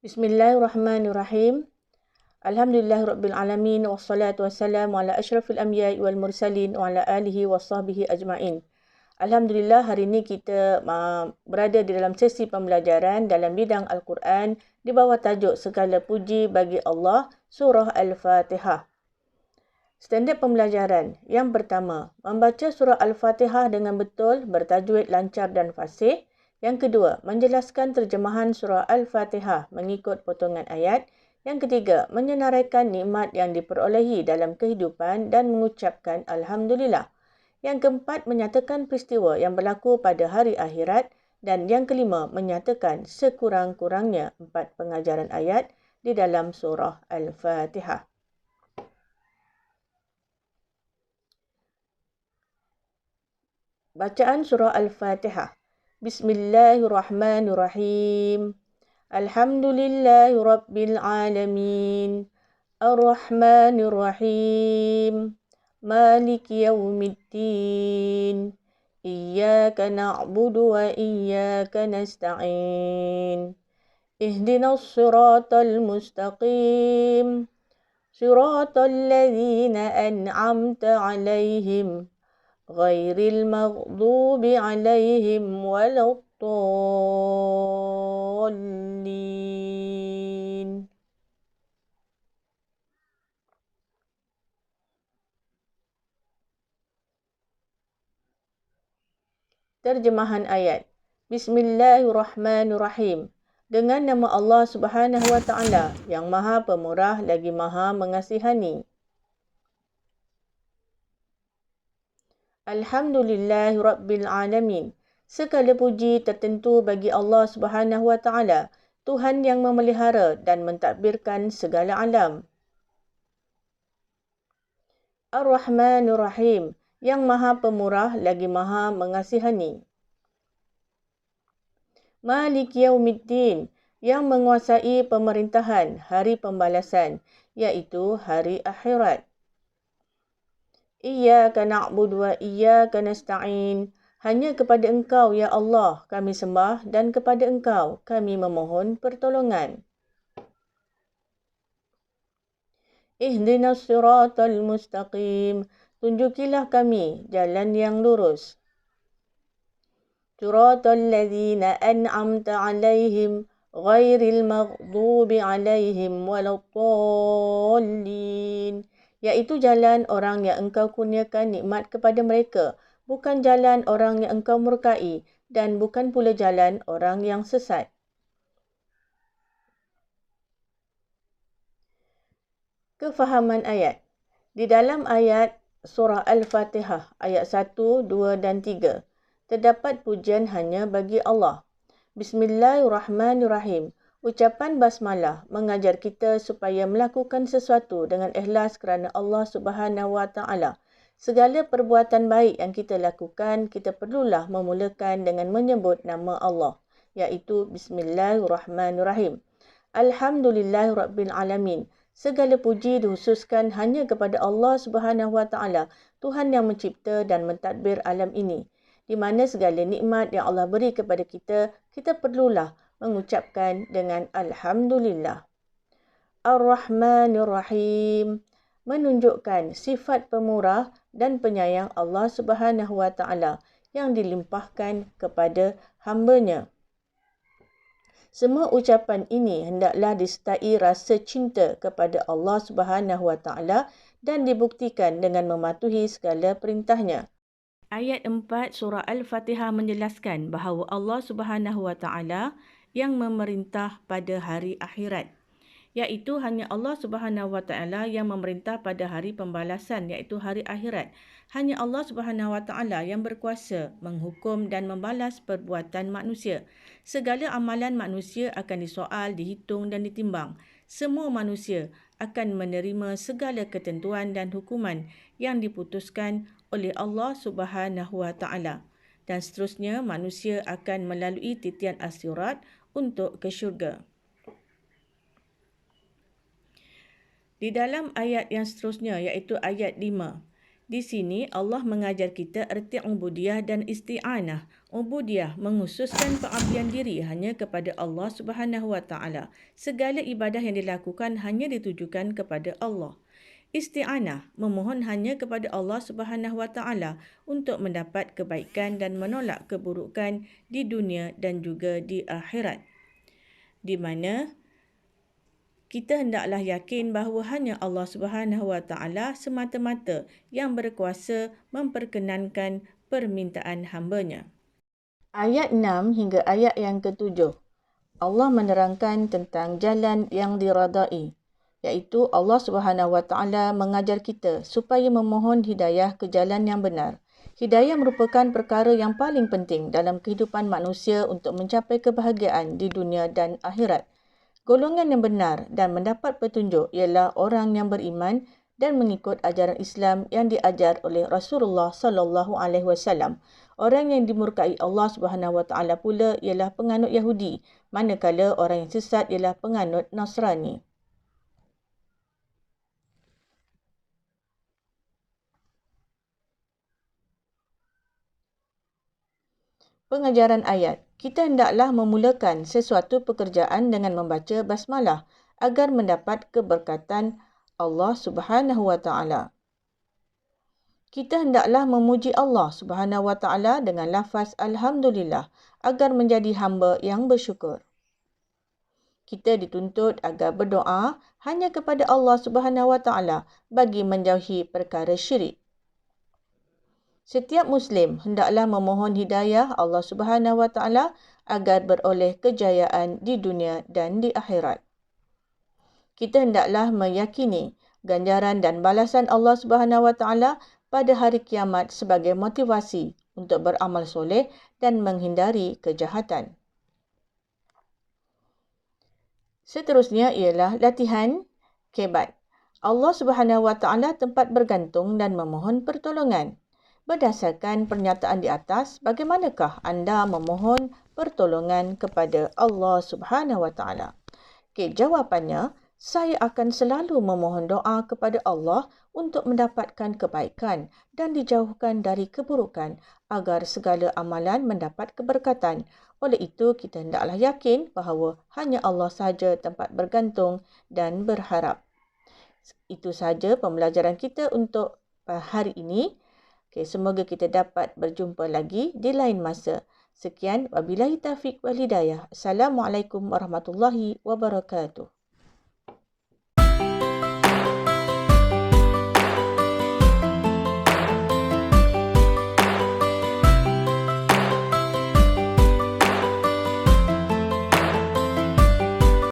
Bismillahirrahmanirrahim. Alhamdulillahirabbil alamin wassalatu wassalamu ala asyrafil anbiya'i wal mursalin wa ala alihi washabbihi ajmain. Alhamdulillah, hari ini kita berada di dalam sesi pembelajaran dalam bidang Al-Quran di bawah tajuk Segala Puji Bagi Allah, Surah Al-Fatihah. Standard pembelajaran. Yang pertama, membaca surah Al-Fatihah dengan betul, bertajwid lancar dan fasih. Yang kedua, menjelaskan terjemahan surah Al-Fatihah mengikut potongan ayat. Yang ketiga, menyenaraikan nikmat yang diperolehi dalam kehidupan dan mengucapkan Alhamdulillah. Yang keempat, menyatakan peristiwa yang berlaku pada hari akhirat. Dan yang kelima, menyatakan sekurang-kurangnya 4 pengajaran ayat di dalam surah Al-Fatihah. Bacaan surah Al-Fatihah. Bismillahirrahmanirrahim. Alhamdulillahi Rabbil Alamin. Ar-Rahmanir-Rahim. Maliki Yawmiddin. Iyyaka na'budu wa iyyaka nasta'in. Ihdinas siratal mustaqim. Siratal ladzina an'amta 'alaihim. Ghairil maghdubi 'alaihim waladdallin. Terjemahan ayat. Bismillahirrahmanirrahim. Dengan nama Allah Subhanahu wa taala yang Maha Pemurah lagi Maha Mengasihani. Alhamdulillahi Rabbil Alamin. Segala puji tertentu bagi Allah Subhanahu wa taala, Tuhan yang memelihara dan mentadbirkan segala alam. Ar-Rahmanir-Rahim, yang Maha Pemurah lagi Maha Mengasihani. Maliki Yawmiddin, yang menguasai pemerintahan hari pembalasan, iaitu hari akhirat. Iyyaka na'budu wa iyyaka nasta'in. Hanya kepada Engkau, ya Allah, kami sembah dan kepada Engkau kami memohon pertolongan. Ihdinas siratal mustaqim. Tunjukilah kami jalan yang lurus. Siratal ladzina an'amta 'alaihim ghairil maghdubi 'alaihim waladdallin. Iaitu jalan orang yang Engkau kurniakan nikmat kepada mereka, bukan jalan orang yang Engkau murkai dan bukan pula jalan orang yang sesat. Kefahaman ayat. Di dalam ayat surah Al-Fatihah ayat 1, 2 dan 3 terdapat pujian hanya bagi Allah. Bismillahirrahmanirrahim. Ucapan basmalah mengajar kita supaya melakukan sesuatu dengan ikhlas kerana Allah Subhanahu wa taala. Segala perbuatan baik yang kita lakukan, kita perlulah memulakan dengan menyebut nama Allah, iaitu Bismillahirrahmanirrahim. Alhamdulillahirabbil alamin. Segala puji dikhususkan hanya kepada Allah Subhanahu wa taala, Tuhan yang mencipta dan mentadbir alam ini. Di mana segala nikmat yang Allah beri kepada kita, kita perlulah mengucapkan dengan Alhamdulillah. Ar-Rahmanir-Rahim, menunjukkan sifat pemurah dan penyayang Allah Subhanahu wa taala yang dilimpahkan kepada hamba-Nya. Semua ucapan ini hendaklah disertai rasa cinta kepada Allah Subhanahu wa taala dan dibuktikan dengan mematuhi segala perintah-Nya. Ayat 4 surah Al-Fatihah menjelaskan bahawa Allah Subhanahu wa taala yang memerintah pada hari akhirat, iaitu hanya Allah Subhanahu wa taala yang memerintah pada hari pembalasan, iaitu hari akhirat. Hanya Allah Subhanahu wa taala yang berkuasa menghukum dan membalas perbuatan manusia. Segala amalan manusia akan disoal, dihitung dan ditimbang. Semua manusia akan menerima segala ketentuan dan hukuman yang diputuskan oleh Allah Subhanahu wa taala. Dan seterusnya manusia akan melalui titian as-sirat untuk ke syurga. Di dalam ayat yang seterusnya, iaitu ayat 5, Di sini Allah mengajar kita erti ubudiyah dan isti'anah. Ubudiyah menghususkan pengabdian diri hanya kepada Allah Subhanahu Wa Taala. Segala ibadah yang dilakukan hanya ditujukan kepada Allah. Isti'anah memohon hanya kepada Allah Subhanahu Wa Taala untuk mendapat kebaikan dan menolak keburukan di dunia dan juga di akhirat. Di mana kita hendaklah yakin bahawa hanya Allah Subhanahu Wa Taala semata-mata yang berkuasa memperkenankan permintaan hamba-Nya. Ayat 6 hingga ayat yang ke-7. Allah menerangkan tentang jalan yang diradai, iaitu Allah Subhanahu Wa Taala mengajar kita supaya memohon hidayah ke jalan yang benar. Hidayah merupakan perkara yang paling penting dalam kehidupan manusia untuk mencapai kebahagiaan di dunia dan akhirat. Golongan yang benar dan mendapat petunjuk ialah orang yang beriman dan mengikut ajaran Islam yang diajar oleh Rasulullah sallallahu alaihi wasallam. Orang yang dimurkai Allah Subhanahu Wa Taala pula ialah penganut Yahudi, manakala orang yang sesat ialah penganut Nasrani. Pengajaran ayat. Kita hendaklah memulakan sesuatu pekerjaan dengan membaca basmalah agar mendapat keberkatan Allah Subhanahu Wa Taala. Kita hendaklah memuji Allah Subhanahu Wa Taala dengan lafaz Alhamdulillah agar menjadi hamba yang bersyukur. Kita dituntut agar berdoa hanya kepada Allah Subhanahu Wa Taala bagi menjauhi perkara syirik. Setiap Muslim hendaklah memohon hidayah Allah Subhanahu Wa Taala agar beroleh kejayaan di dunia dan di akhirat. Kita hendaklah meyakini ganjaran dan balasan Allah Subhanahu Wa Taala pada hari kiamat sebagai motivasi untuk beramal soleh dan menghindari kejahatan. Seterusnya ialah latihan kebat. Allah Subhanahu Wa Taala tempat bergantung dan memohon pertolongan. Berdasarkan pernyataan di atas, bagaimanakah anda memohon pertolongan kepada Allah Subhanahu Wa Taala? Jawapannya, saya akan selalu memohon doa kepada Allah untuk mendapatkan kebaikan dan dijauhkan dari keburukan agar segala amalan mendapat keberkatan. Oleh itu, kita hendaklah yakin bahawa hanya Allah sahaja tempat bergantung dan berharap. Itu sahaja pembelajaran kita untuk hari ini. Semoga kita dapat berjumpa lagi di lain masa. Sekian, wabillahi taufiq wal hidayah. Assalamualaikum warahmatullahi wabarakatuh.